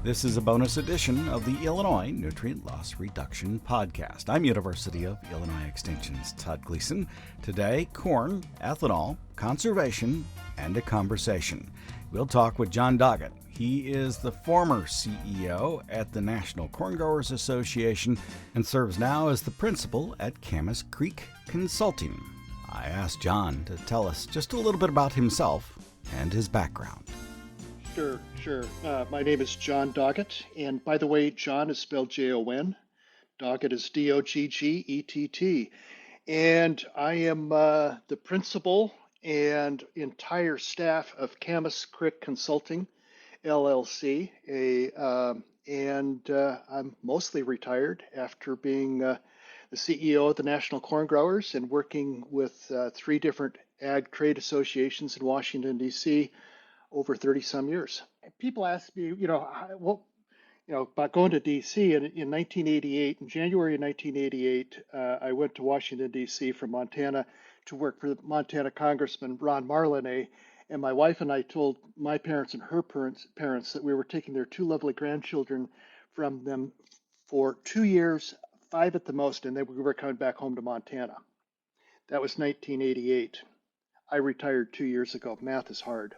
This is a bonus edition of the Illinois Nutrient Loss Reduction Podcast. I'm University of Illinois Extension's Todd Gleason. Today, corn, ethanol, conservation, and a conversation. We'll talk with Jon Doggett. He is the former CEO at the National Corn Growers Association and serves now as the principal at Camas Creek Consulting. I asked Jon to tell us just a little bit about himself and his background. Sure. My name is Jon Doggett, and by the way, Jon is spelled Jon. Doggett is Doggett, and I am the principal and entire staff of Camas Creek Consulting LLC, and I'm mostly retired after being the CEO of the National Corn Growers and working with 3 different ag trade associations in Washington, D.C. over 30 some years. People ask me, about going to D.C. in 1988. In January of 1988, I went to Washington, D.C. from Montana to work for Montana Congressman Ron Marlene. And my wife and I told my parents and her parents that we were taking their 2 lovely grandchildren from them for 2 years, 5 at the most, and then we were coming back home to Montana. That was 1988. I retired 2 years ago. Math is hard.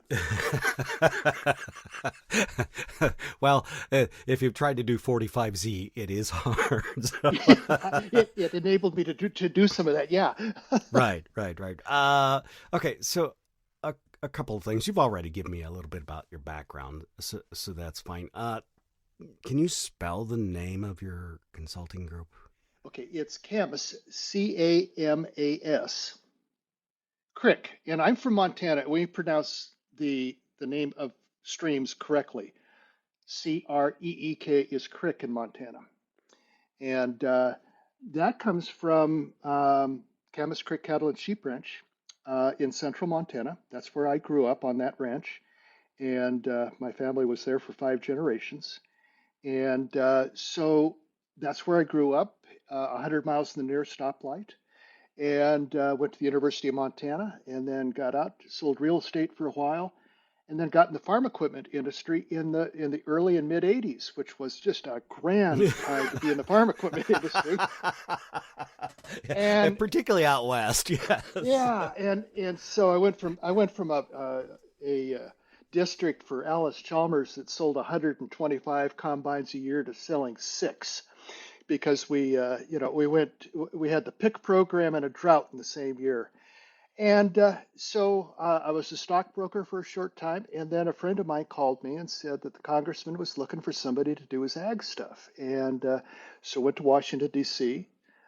Well, if you've tried to do 45Z, it is hard. So. It enabled me to do some of that. Yeah. Right. Okay. So a couple of things. You've already given me a little bit about your background, so that's fine. Can you spell the name of your consulting group? Okay. It's Camas, Camas. Creek, and I'm from Montana. We pronounce the name of streams correctly. Creek is creek in Montana, and that comes from Camas Creek Cattle and Sheep Ranch in central Montana. That's where I grew up, on that ranch, and my family was there for 5 generations, and so that's where I grew up, 100 miles from the nearest stoplight. And went to the University of Montana, and then got out, sold real estate for a while, and then got in the farm equipment industry in the early and mid 80s, which was just a grand time to be in the farm equipment industry. And particularly out west, yes. Yeah, and so I went from a district for Alice Chalmers that sold 125 combines a year to selling 6. Because we had the pick program and a drought in the same year. And so I was a stockbroker for a short time. And then a friend of mine called me and said that the congressman was looking for somebody to do his ag stuff. And so went to Washington, D.C.,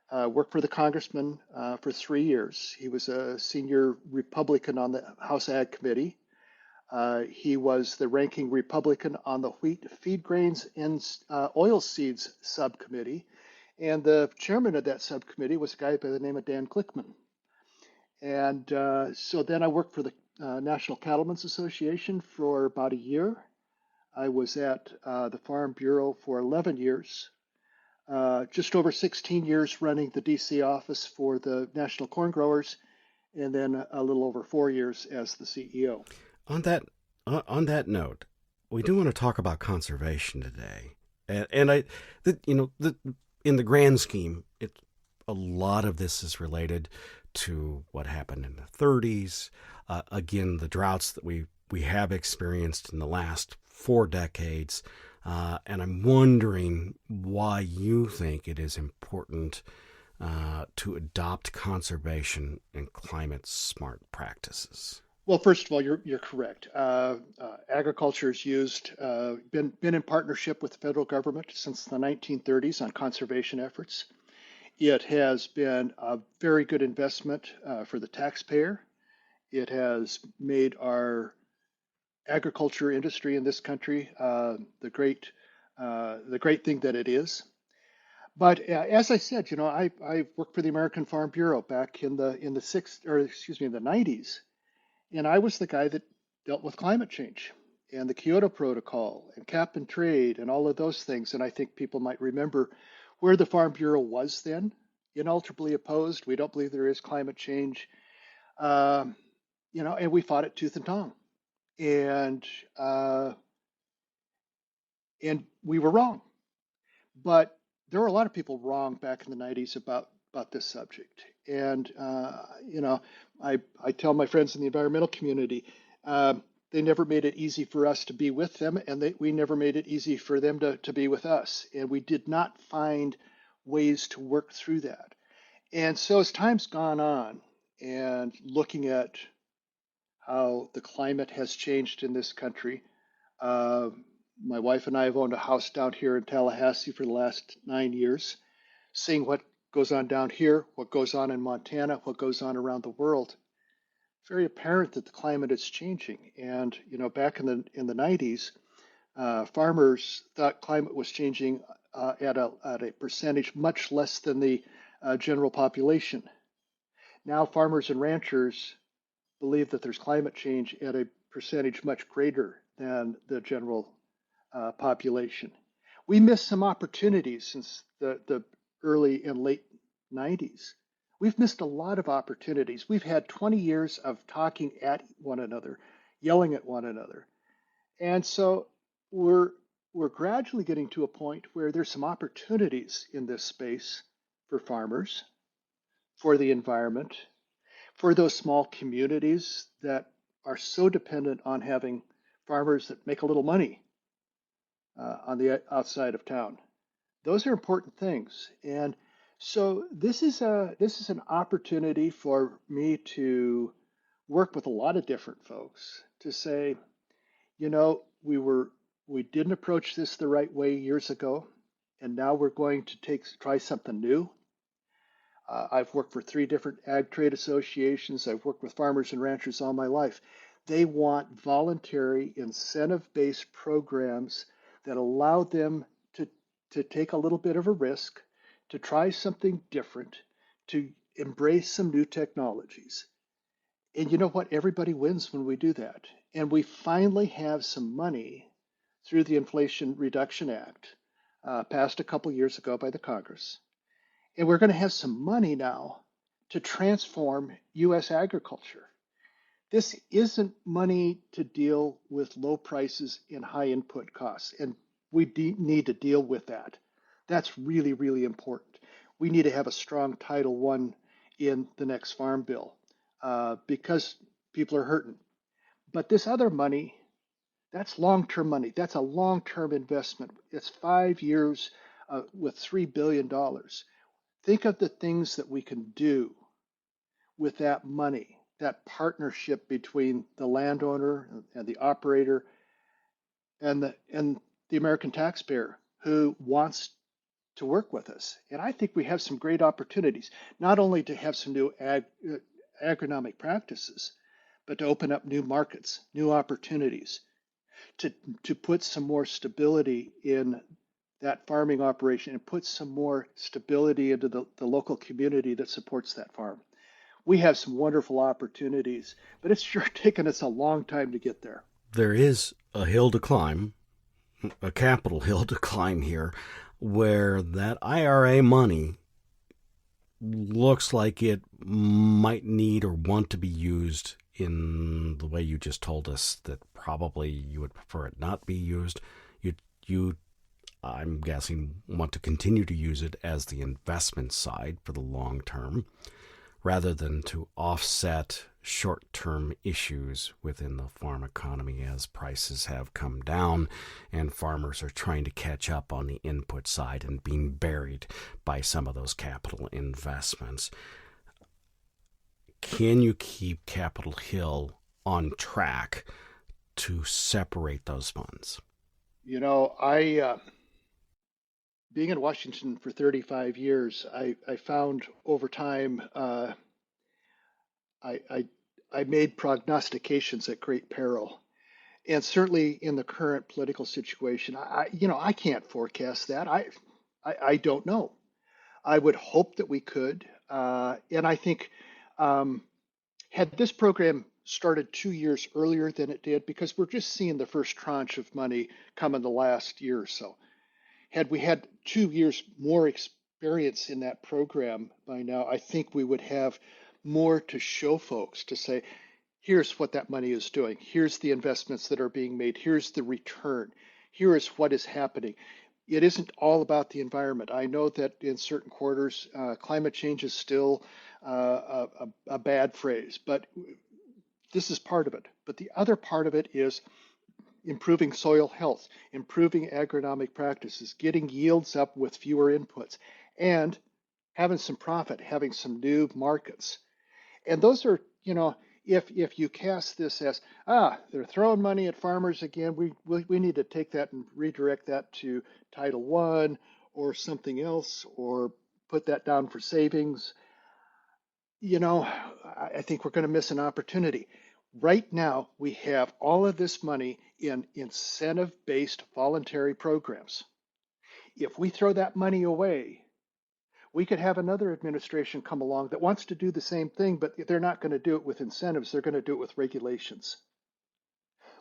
worked for the congressman for 3 years. He was a senior Republican on the House Ag Committee. He was the ranking Republican on the Wheat, Feed Grains, and Oilseeds subcommittee. And the chairman of that subcommittee was a guy by the name of Dan Glickman. And so then I worked for the National Cattlemen's Association for about a year. I was at the Farm Bureau for 11 years, just over 16 years running the D.C. office for the National Corn Growers, and then a little over 4 years as the CEO. On that note, we do want to talk about conservation today, and in the grand scheme, a lot of this is related to what happened in the 30s. Again, the droughts that we have experienced in the last 4 decades, and I'm wondering why you think it is important to adopt conservation and climate smart practices. Well, first of all, you're correct. Agriculture has been in partnership with the federal government since the 1930s on conservation efforts. It has been a very good investment for the taxpayer. It has made our agriculture industry in this country the great thing that it is. But as I said, I worked for the American Farm Bureau back in the 90s. And I was the guy that dealt with climate change and the Kyoto Protocol and cap and trade and all of those things. And I think people might remember where the Farm Bureau was then. Inalterably opposed. We don't believe there is climate change. And we fought it tooth and tongue. And And we were wrong. But there were a lot of people wrong back in the 90s about this subject. And, I tell my friends in the environmental community, uh, they never made it easy for us to be with them, and we never made it easy for them to be with us. And we did not find ways to work through that. And so as time's gone on, and looking at how the climate has changed in this country, uh, my wife and I have owned a house down here in Tallahassee for the last 9 years, seeing what goes on down here, what goes on in Montana, what goes on around the world. It's very apparent that the climate is changing. And back in the 90s, farmers thought climate was changing at a percentage much less than the general population. Now farmers and ranchers believe that there's climate change at a percentage much greater than the general population. We missed some opportunities since the early and late 90s. We've missed a lot of opportunities. We've had 20 years of talking at one another, yelling at one another. And so we're gradually getting to a point where there's some opportunities in this space for farmers, for the environment, for those small communities that are so dependent on having farmers that make a little money on the outside of town. Those are important things. And so this is an opportunity for me to work with a lot of different folks to say, we didn't approach this the right way years ago, and now we're going to try something new. I've worked for 3 different ag trade associations. I've worked with farmers and ranchers all my life. They want voluntary incentive-based programs that allow them to take a little bit of a risk, to try something different, to embrace some new technologies. And you know what? Everybody wins when we do that. And we finally have some money through the Inflation Reduction Act, passed a couple years ago by the Congress. And we're going to have some money now to transform U.S. agriculture. This isn't money to deal with low prices and high input costs. And we need to deal with that. That's really, really important. We need to have a strong Title I in the next farm bill because people are hurting. But this other money, that's long-term money. That's a long-term investment. It's 5 years with $3 billion. Think of the things that we can do with that money, that partnership between the landowner and the operator and the American taxpayer who wants to work with us. And I think we have some great opportunities, not only to have some new agronomic practices, but to open up new markets, new opportunities, to put some more stability in that farming operation and put some more stability into the local community that supports that farm. We have some wonderful opportunities, but it's sure taken us a long time to get there. There is a hill to climb, a capital hill to climb here, where that IRA money looks like it might need or want to be used in the way you just told us that probably you would prefer it not be used. You I'm guessing, want to continue to use it as the investment side for the long term, rather than to offset short-term issues within the farm economy as prices have come down and farmers are trying to catch up on the input side and being buried by some of those capital investments. Can you keep Capitol Hill on track to separate those funds? Being in Washington for 35 years, I found over time I made prognostications at great peril. And certainly in the current political situation, I can't forecast that. I don't know. I would hope that we could. And I think had this program started 2 years earlier than it did, because we're just seeing the first tranche of money come in the last year or so. Had we had 2 years more experience in that program by now, I think we would have more to show folks to say, here's what that money is doing. Here's the investments that are being made. Here's the return. here is what is happening. It isn't all about the environment. I know that in certain quarters, climate change is still a bad phrase, but this is part of it. But the other part of it is improving soil health, improving agronomic practices, getting yields up with fewer inputs, and having some profit, having some new markets. And those are, if you cast this as, they're throwing money at farmers again, we need to take that and redirect that to Title I or something else, or put that down for savings, I think we're going to miss an opportunity. Right now, we have all of this money in incentive-based voluntary programs. If we throw that money away, we could have another administration come along that wants to do the same thing, but they're not going to do it with incentives. They're going to do it with regulations.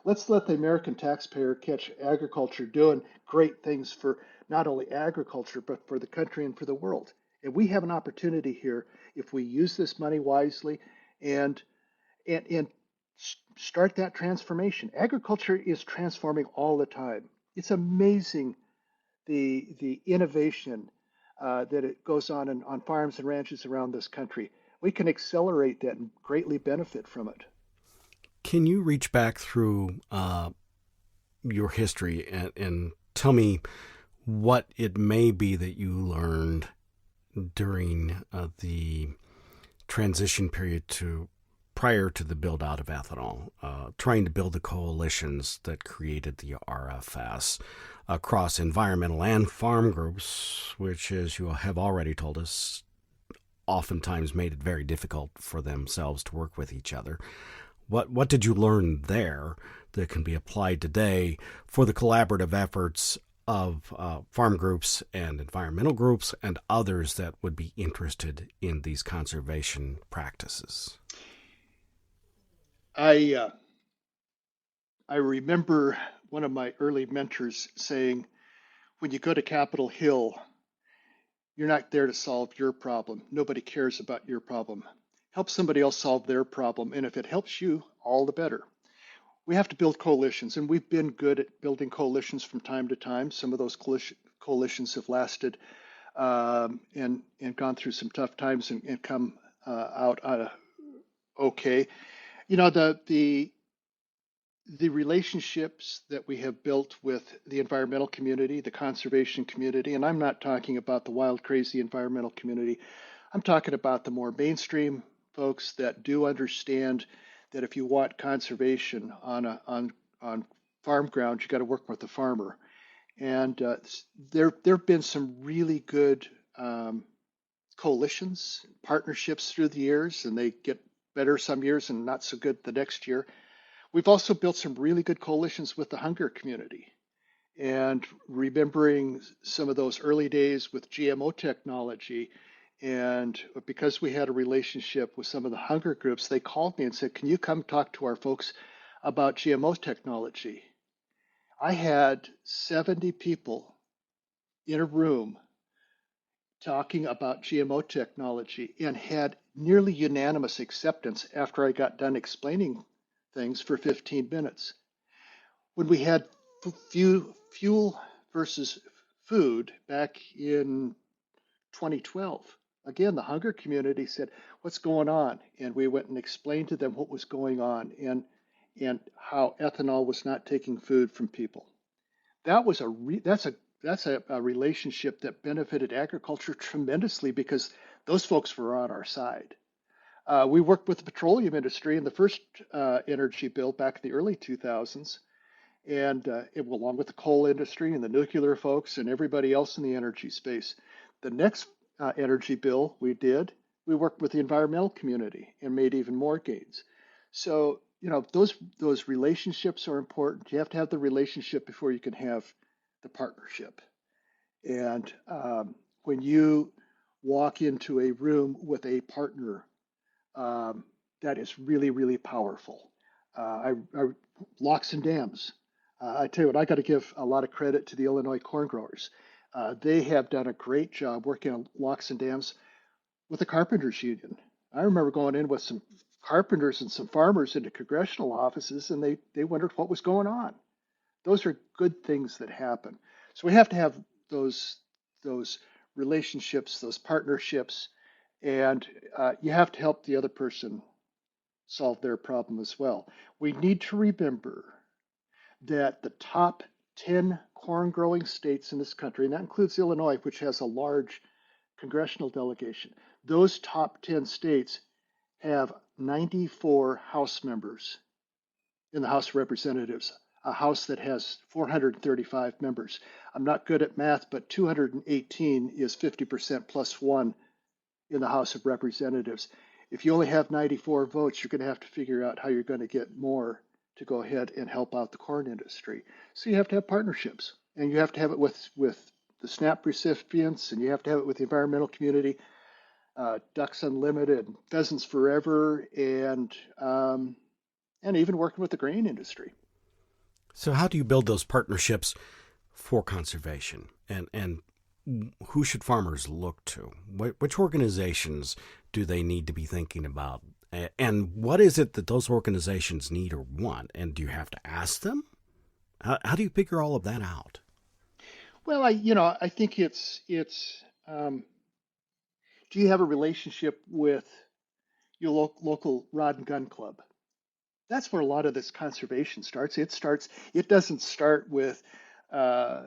Let's let the American taxpayer catch agriculture doing great things for not only agriculture, but for the country and for the world. And we have an opportunity here if we use this money wisely and and start that transformation. Agriculture is transforming all the time. It's amazing the innovation that it goes on farms and ranches around this country. We can accelerate that and greatly benefit from it. Can you reach back through your history and tell me what it may be that you learned during the transition period to prior to the build out of ethanol, trying to build the coalitions that created the RFS across environmental and farm groups, which, as you have already told us, oftentimes made it very difficult for themselves to work with each other. What did you learn there that can be applied today for the collaborative efforts of farm groups and environmental groups and others that would be interested in these conservation practices? I remember one of my early mentors saying, when you go to Capitol Hill, you're not there to solve your problem. Nobody cares about your problem. Help somebody else solve their problem, and if it helps you, all the better. We have to build coalitions, and we've been good at building coalitions from time to time. Some of those coalitions have lasted and gone through some tough times and come out okay. The relationships that we have built with the environmental community, the conservation community, and I'm not talking about the wild, crazy environmental community. I'm talking about the more mainstream folks that do understand that if you want conservation on farm ground, you got to work with the farmer. And there have been some really good coalitions, partnerships through the years, and they get better some years and not so good the next year. We've also built some really good coalitions with the hunger community. And remembering some of those early days with GMO technology, and because we had a relationship with some of the hunger groups, they called me and said, "Can you come talk to our folks about GMO technology?" I had 70 people in a room talking about GMO technology and had nearly unanimous acceptance after I got done explaining things for 15 minutes. When we had fuel versus food back in 2012, again, the hunger community said, "What's going on?" And we went and explained to them what was going on and how ethanol was not taking food from people. That's a relationship that benefited agriculture tremendously because those folks were on our side. We worked with the petroleum industry in the first energy bill back in the early 2000s, and along with the coal industry and the nuclear folks and everybody else in the energy space. The next energy bill we worked with the environmental community and made even more gains. So, those relationships are important. You have to have the relationship before you can have the partnership. And when you walk into a room with a partner, that is really, really powerful. Locks and dams. I tell you what, I got to give a lot of credit to the Illinois corn growers. They have done a great job working on locks and dams with the carpenters union. I remember going in with some carpenters and some farmers into congressional offices, and they wondered what was going on. Those are good things that happen. So we have to have those those relationships, those partnerships, and you have to help the other person solve their problem as well. We need to remember that the top 10 corn growing states in this country, and that includes Illinois, which has a large congressional delegation, those top 10 states have 94 House members in the House of Representatives, a House that has 435 members. I'm not good at math, but 218 is 50% plus one in the House of Representatives. If you only have 94 votes, you're going to have to figure out how you're going to get more to go ahead and help out the corn industry. So you have to have partnerships, and you have to have it with the SNAP recipients, and you have to have it with the environmental community, Ducks Unlimited, Pheasants Forever, and even working with the grain industry. So how do you build those partnerships for conservation? And who should farmers look to? Which organizations do they need to be thinking about? And what is it that those organizations need or want? And do you have to ask them? How do you figure all of that out? Well, I think do you have a relationship with your local rod and gun club? That's where a lot of this conservation starts. It doesn't start with uh,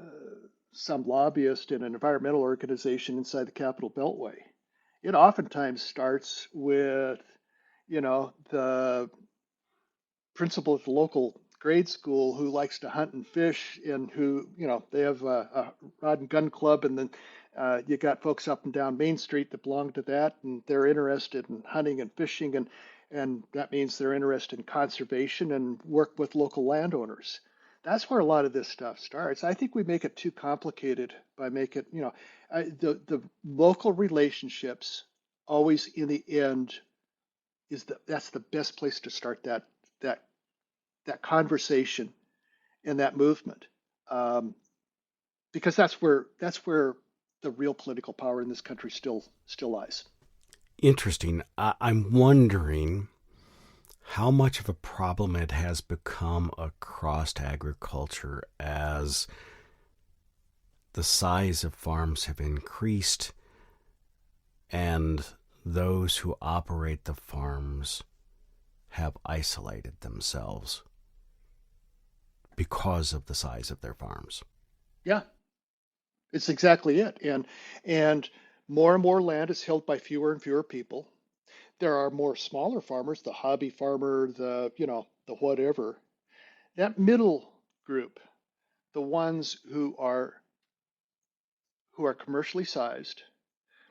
some lobbyist in an environmental organization inside the Capitol Beltway. It oftentimes starts with, the principal of the local grade school who likes to hunt and fish and who, they have a rod and gun club, and then you got folks up and down Main Street that belong to that, and they're interested in hunting and fishing, and that means they're interested in conservation and work with local landowners. That's where a lot of this stuff starts. I think we make it too complicated by making, the local relationships always in the end that's the best place to start that that conversation and that movement, because that's where the real political power in this country still lies. Interesting. I'm wondering how much of a problem it has become across agriculture as the size of farms have increased and those who operate the farms have isolated themselves because of the size of their farms. Yeah, it's exactly it. And more and more land is held by fewer and fewer people. There are more smaller farmers, the hobby farmer, the whatever. That middle group, the ones who are commercially sized,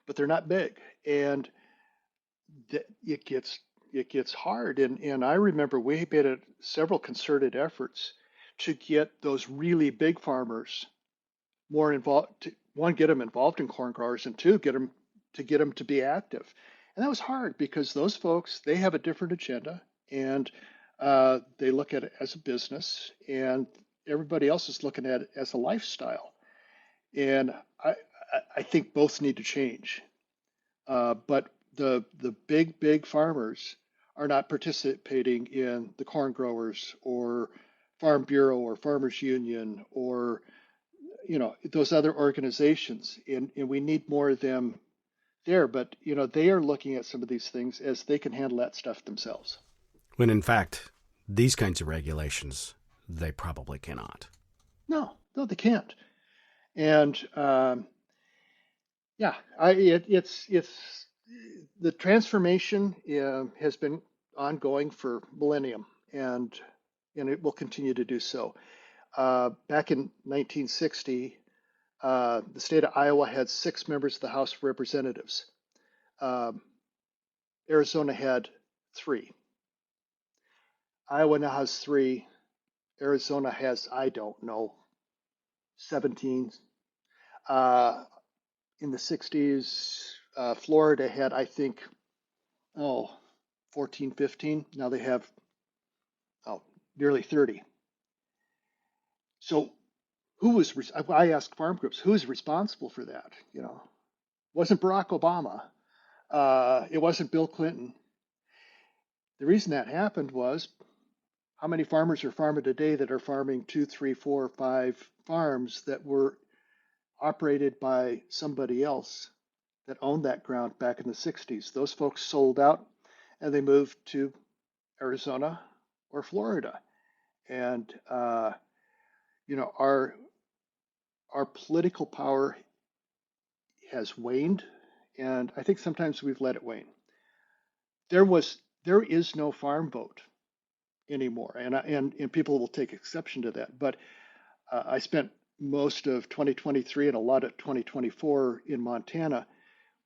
but they're not big, and it gets hard. And I remember we made several concerted efforts to get those really big farmers more involved. One, get them involved in corn growers, and two, get them to be active. And that was hard because those folks, they have a different agenda, and they look at it as a business, and everybody else is looking at it as a lifestyle. And I think both need to change. But the big farmers are not participating in the corn growers or Farm Bureau or Farmers Union or those other organizations, and we need more of them there. But they are looking at some of these things as they can handle that stuff themselves. When in fact, these kinds of regulations, they probably cannot. No, they can't. And yeah, it's the transformation has been ongoing for millennium, and it will continue to do so. Back in 1960, the state of Iowa had 6 members of the House of Representatives. Um, Arizona had 3. Iowa now has 3. Arizona has, I don't know, 17. Uh, in the 60s, Florida had, I think, 14, 15. Now they have nearly 30. So I asked farm groups, who is responsible for that? It wasn't Barack Obama. It wasn't Bill Clinton. The reason that happened was How many farmers are farming today that are farming two, three, four, five farms that were operated by somebody else that owned that ground back in the 60s? Those folks sold out and they moved to Arizona or Florida. And, you know, our political power has waned, and I think sometimes we've let it wane. There is no farm vote anymore, and people will take exception to that. But I spent most of 2023 and a lot of 2024 in Montana.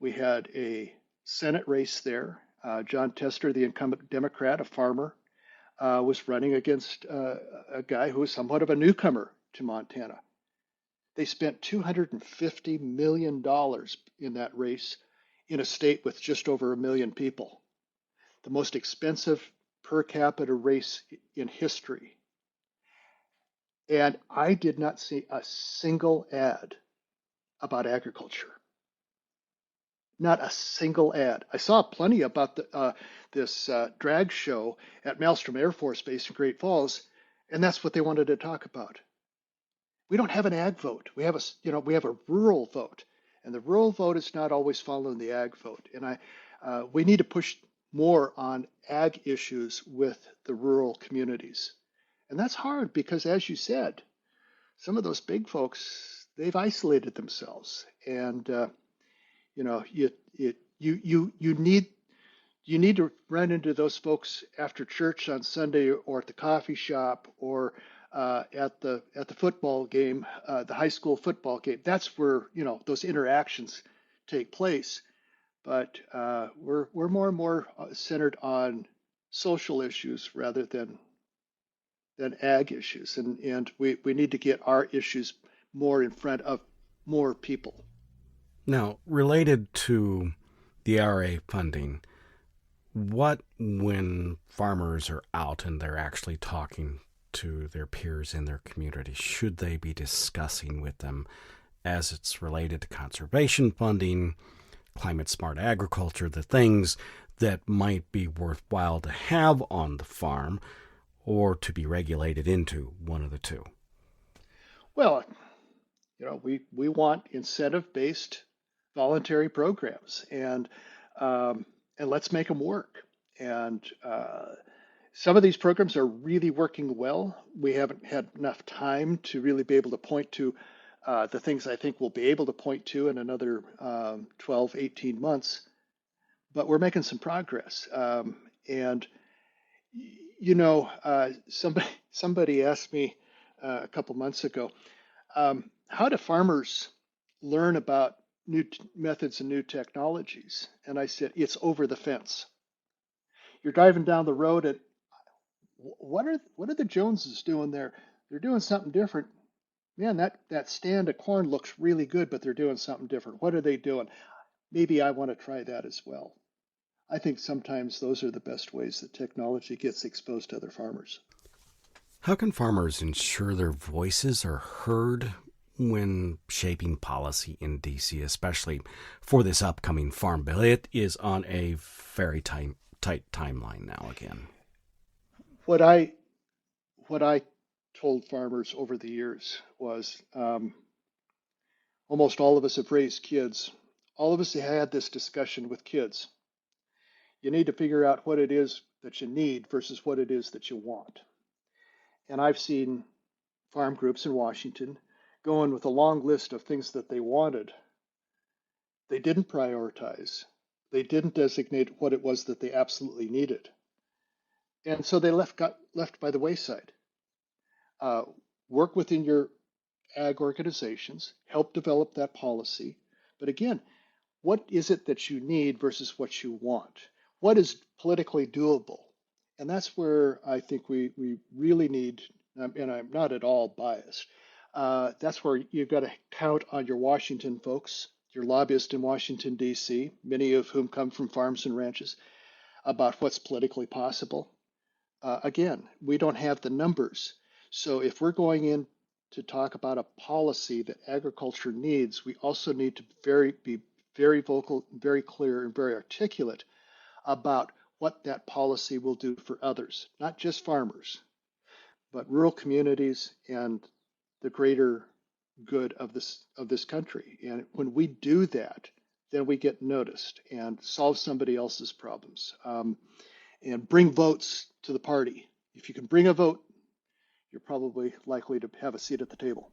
We had a Senate race there. John Tester, the incumbent Democrat, a farmer, was running against a guy who was somewhat of a newcomer to Montana. They spent $250 million in that race in a state with just over 1 million people, the most expensive per capita race in history. And I did not see a single ad about agriculture. Not a single ad. I saw plenty about this drag show at Maelstrom Air Force Base in Great Falls, and that's what they wanted to talk about. We don't have an ag vote. We have a rural vote, and the rural vote is not always following the ag vote. And we need to push more on ag issues with the rural communities, and that's hard because, as you said, some of those big folks, they've isolated themselves, and you know, you need to run into those folks after church on Sunday, or at the coffee shop, or at the football game, the high school football game. That's where those interactions take place. But we're more and more centered on social issues rather than ag issues, and we need to get our issues more in front of more people. Now, related to the RA funding, what when farmers are out and they're actually talking to their peers in their community, should they be discussing with them as it's related to conservation funding, climate smart agriculture, the things that might be worthwhile to have on the farm or to be regulated into, one of the two? Well, we want incentive-based voluntary programs, and let's make them work. And some of these programs are really working well. We haven't had enough time to really be able to point to the things I think we'll be able to point to in another 12, 18 months, but we're making some progress. And somebody asked me a couple months ago, how do farmers learn about new methods and new technologies? And I said, it's over the fence. You're driving down the road, and what are the Joneses doing there? They're doing something different. Man, that stand of corn looks really good, but they're doing something different. What are they doing? Maybe I want to try that as well. I think sometimes those are the best ways that technology gets exposed to other farmers. How can farmers ensure their voices are heard when shaping policy in DC, especially for this upcoming farm bill? It is on a very tight timeline now again. What I told farmers over the years was almost all of us have raised kids. All of us have had this discussion with kids. You need to figure out what it is that you need versus what it is that you want. And I've seen farm groups in Washington going with a long list of things that they wanted. They didn't prioritize. They didn't designate what it was that they absolutely needed. And so they got left by the wayside. Work within your ag organizations, help develop that policy. But again, what is it that you need versus what you want? What is politically doable? And that's where I think we really need, and I'm not at all biased, that's where you've got to count on your Washington folks, your lobbyists in Washington, D.C., many of whom come from farms and ranches, about what's politically possible. Again, we don't have the numbers. So if we're going in to talk about a policy that agriculture needs, we also need to be very vocal, very clear, and very articulate about what that policy will do for others, not just farmers, but rural communities and the greater good of this country. And when we do that, then we get noticed and solve somebody else's problems, and bring votes to the party. If you can bring a vote, you're probably likely to have a seat at the table.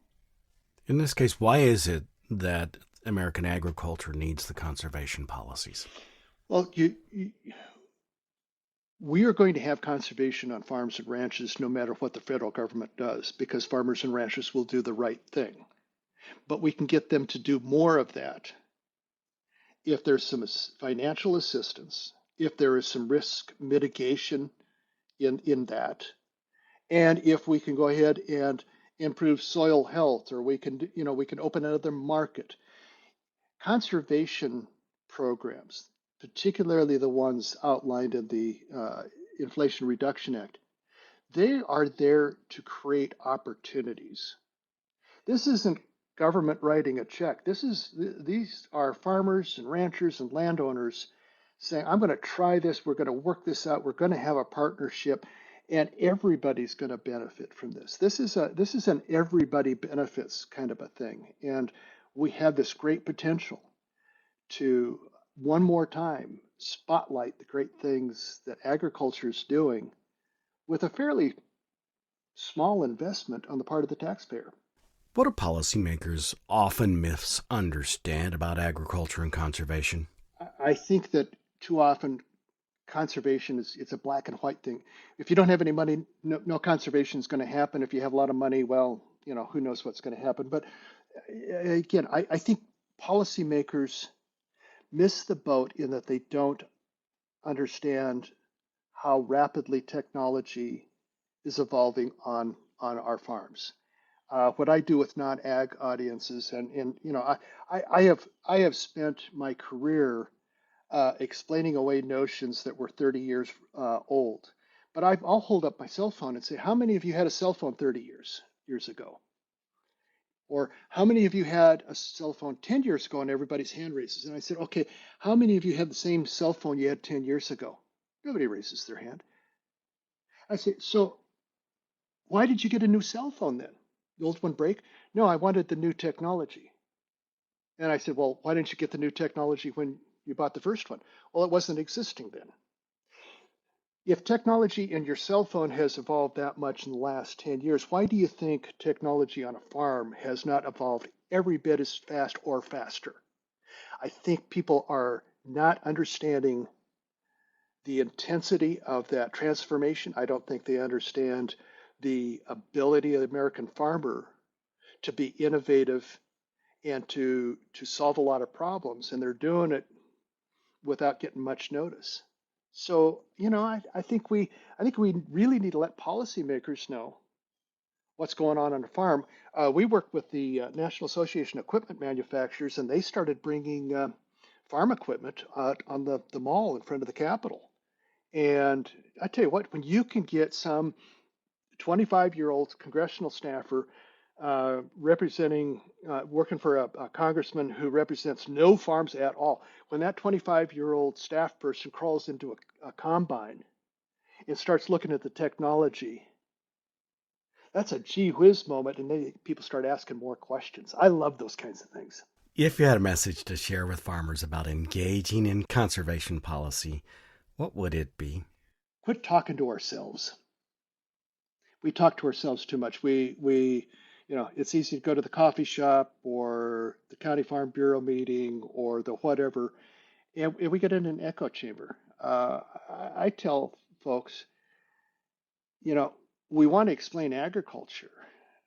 In this case, why is it that American agriculture needs the conservation policies? Well, we are going to have conservation on farms and ranches no matter what the federal government does, because farmers and ranchers will do the right thing. But we can get them to do more of that if there's some financial assistance, if there is some risk mitigation in that, and if we can go ahead and improve soil health, or we can open another market. Conservation programs, particularly the ones outlined in the Inflation Reduction Act, they are there to create opportunities. This isn't government writing a check. These are farmers and ranchers and landowners saying, I'm going to try this, we're going to work this out, we're going to have a partnership, and everybody's going to benefit from this. This is an everybody benefits kind of a thing. And we have this great potential to one more time spotlight the great things that agriculture is doing with a fairly small investment on the part of the taxpayer. What do policymakers often misunderstand about agriculture and conservation? I think that too often conservation it's a black and white thing. If you don't have any money, no conservation is going to happen. If you have a lot of money, well, who knows what's going to happen. But again, I think policymakers miss the boat in that they don't understand how rapidly technology is evolving on our farms. What I do with non-ag audiences, and I have spent my career explaining away notions that were 30 years old. But I'll hold up my cell phone and say, how many of you had a cell phone 30 years ago? Or how many of you had a cell phone 10 years ago? And everybody's hand raises. And I said, okay, how many of you have the same cell phone you had 10 years ago? Nobody raises their hand. I say, so why did you get a new cell phone then? The old one break? No, I wanted the new technology. And I said, well, why didn't you get the new technology when you bought the first one? Well, it wasn't existing then. If technology in your cell phone has evolved that much in the last 10 years, why do you think technology on a farm has not evolved every bit as fast or faster? I think people are not understanding the intensity of that transformation. I don't think they understand the ability of the American farmer to be innovative and to solve a lot of problems, and they're doing it without getting much notice. So, I think we really need to let policymakers know what's going on a farm. We work with the National Association of Equipment Manufacturers, and they started bringing farm equipment on the mall in front of the Capitol. And I tell you what, when you can get some 25-year-old congressional staffer working for a congressman who represents no farms at all, when that 25-year-old staff person crawls into a combine and starts looking at the technology, that's a gee whiz moment, and then people start asking more questions. I love those kinds of things. If you had a message to share with farmers about engaging in conservation policy, what would it be? Quit talking to ourselves. We talk to ourselves too much. It's easy to go to the coffee shop or the county farm bureau meeting or the whatever, and we get in an echo chamber. I tell folks, we want to explain agriculture,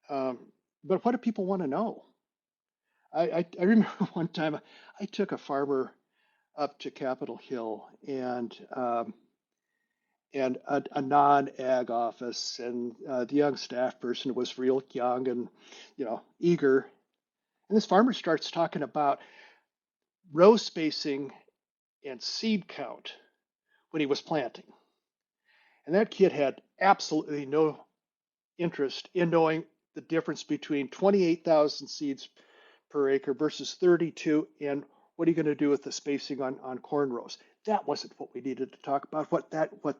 but what do people want to know? I remember one time I took a farmer up to Capitol Hill and a non-ag office, and the young staff person was real young and eager. And this farmer starts talking about row spacing and seed count when he was planting. And that kid had absolutely no interest in knowing the difference between 28,000 seeds per acre versus 32, and what are you going to do with the spacing on corn rows? That wasn't what we needed to talk about. What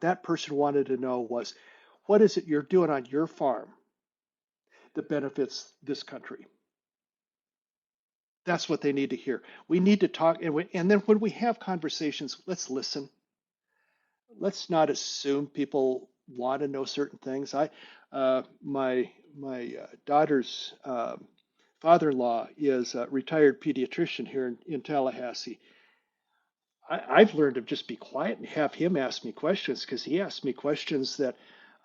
that person wanted to know was, what is it you're doing on your farm that benefits this country? That's what they need to hear. We need to talk, and then when we have conversations, let's listen. Let's not assume people want to know certain things. My daughter's father-in-law is a retired pediatrician here in Tallahassee. I've learned to just be quiet and have him ask me questions because he asks me questions that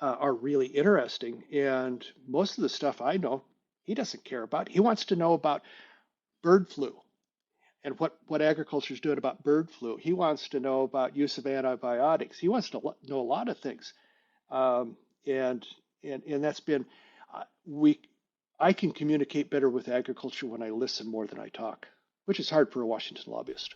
are really interesting. And most of the stuff I know, he doesn't care about. He wants to know about bird flu and what agriculture is doing about bird flu. He wants to know about use of antibiotics. He wants to know a lot of things. Um, and, and that's been, we, I can communicate better with agriculture when I listen more than I talk, which is hard for a Washington lobbyist.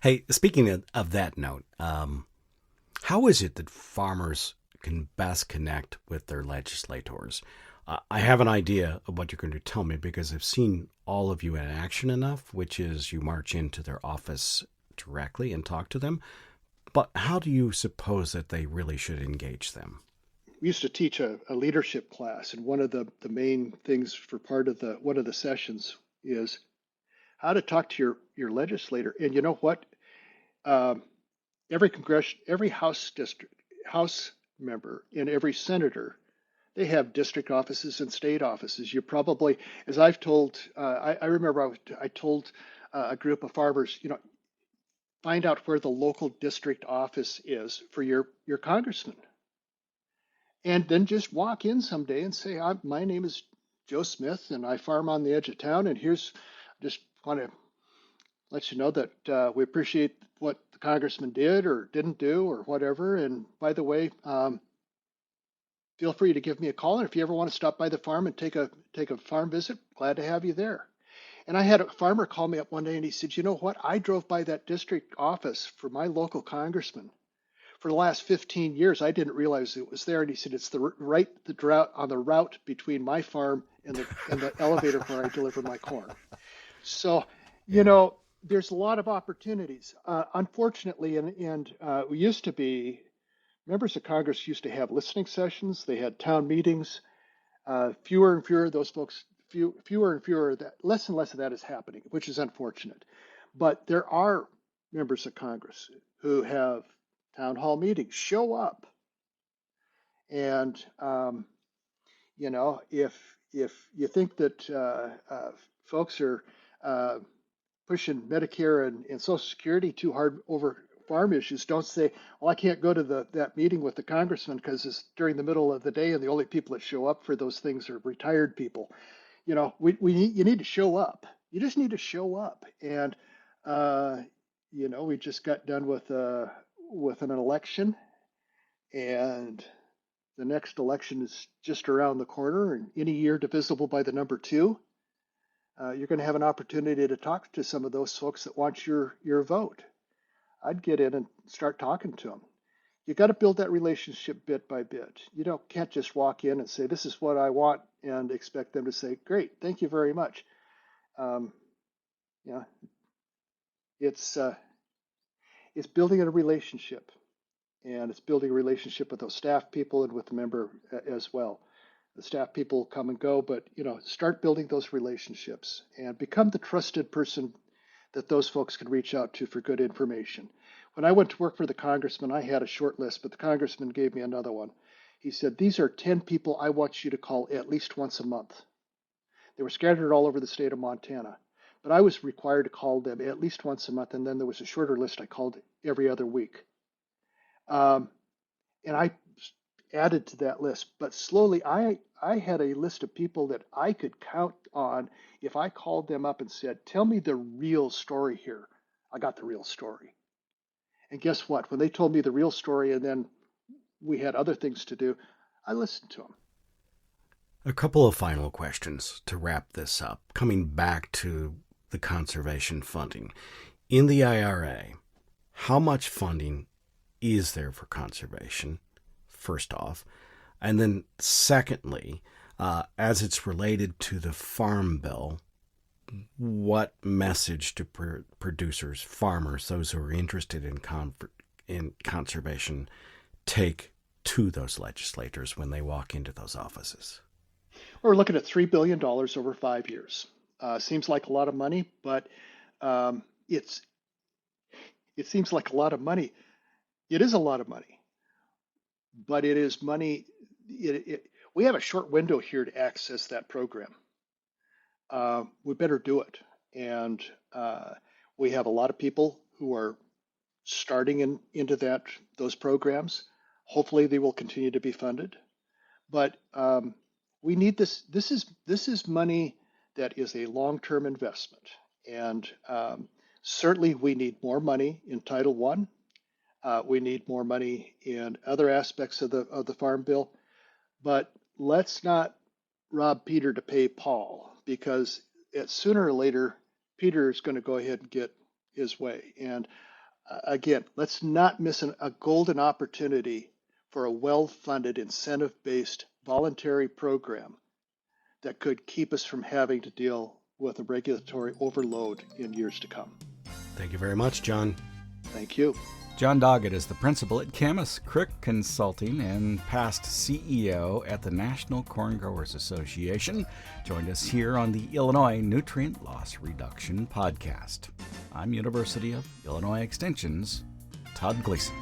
Hey, speaking of that note, how is it that farmers can best connect with their legislators? I have an idea of what you're going to tell me because I've seen all of you in action enough, which is you march into their office directly and talk to them. But how do you suppose that they really should engage them? We used to teach a leadership class, and one of the main things for part of one of the sessions is how to talk to your legislator. And you know what? Um, every House member, and every senator, they have district offices and state offices. You probably, as I've told, I remember I told a group of farmers, find out where the local district office is for your congressman, and then just walk in someday and say, my name is Joe Smith, and I farm on the edge of town, and just want to let you know that we appreciate what the congressman did or didn't do or whatever. And by the way, feel free to give me a call. And if you ever want to stop by the farm and take a farm visit, glad to have you there. And I had a farmer call me up one day and he said, you know what? I drove by that district office for my local congressman for the last 15 years. I didn't realize it was there. And he said, it's the drought on the route between my farm and the elevator where I deliver my corn. So, Yeah. there's a lot of opportunities. Unfortunately, and we used to be, members of Congress used to have listening sessions. They had town meetings. Fewer and fewer of those folks, fewer and fewer, that less and less of that is happening, which is unfortunate. But there are members of Congress who have town hall meetings. Show up, and if you think that folks are uh, pushing Medicare and Social Security too hard over farm issues, don't say, well, I can't go to that meeting with the congressman because it's during the middle of the day and the only people that show up for those things are retired people. You need to show up. You just need to show up. And uh, we just got done with an election, and the next election is just around the corner, and any year divisible by the number two, you're going to have an opportunity to talk to some of those folks that want your vote. I'd get in and start talking to them. You got to build that relationship bit by bit. Can't just walk in and say, this is what I want, and expect them to say, great, thank you very much. Um, yeah, it's it's building a relationship, and it's building a relationship with those staff people and with the member as well. The staff people come and go, but start building those relationships and become the trusted person that those folks can reach out to for good information. When I went to work for the congressman, I had a short list, but the congressman gave me another one. He said, these are 10 people I want you to call at least once a month. They were scattered all over the state of Montana, but I was required to call them at least once a month, and then there was a shorter list I called every other week. Um, and I added to that list, but slowly I had a list of people that I could count on. If I called them up and said, tell me the real story here, I got the real story. And guess what? When they told me the real story and then we had other things to do, I listened to them. A couple of final questions to wrap this up. Coming back to the conservation funding. In the IRA, how much funding is there for conservation, first off? And then secondly, as it's related to the Farm Bill, what message do producers, farmers, those who are interested in conservation, take to those legislators when they walk into those offices? We're looking at $3 billion over 5 years. Seems like a lot of money, but um, it's it seems like a lot of money. It is a lot of money, but it is money. We have a short window here to access that program. We better do it. And we have a lot of people who are starting into those programs. Hopefully, they will continue to be funded. But we need this. This is money that is a long-term investment, and certainly we need more money in Title I. We need more money in other aspects of the Farm Bill. But let's not rob Peter to pay Paul, because sooner or later, Peter is going to go ahead and get his way. And again, let's not miss a golden opportunity for a well-funded, incentive-based, voluntary program that could keep us from having to deal with a regulatory overload in years to come. Thank you very much, Jon. Thank you. Jon Doggett is the principal at Camas Creek Consulting and past CEO at the National Corn Growers Association. Joined us here on the Illinois Nutrient Loss Reduction Podcast. I'm University of Illinois Extension's Todd Gleason.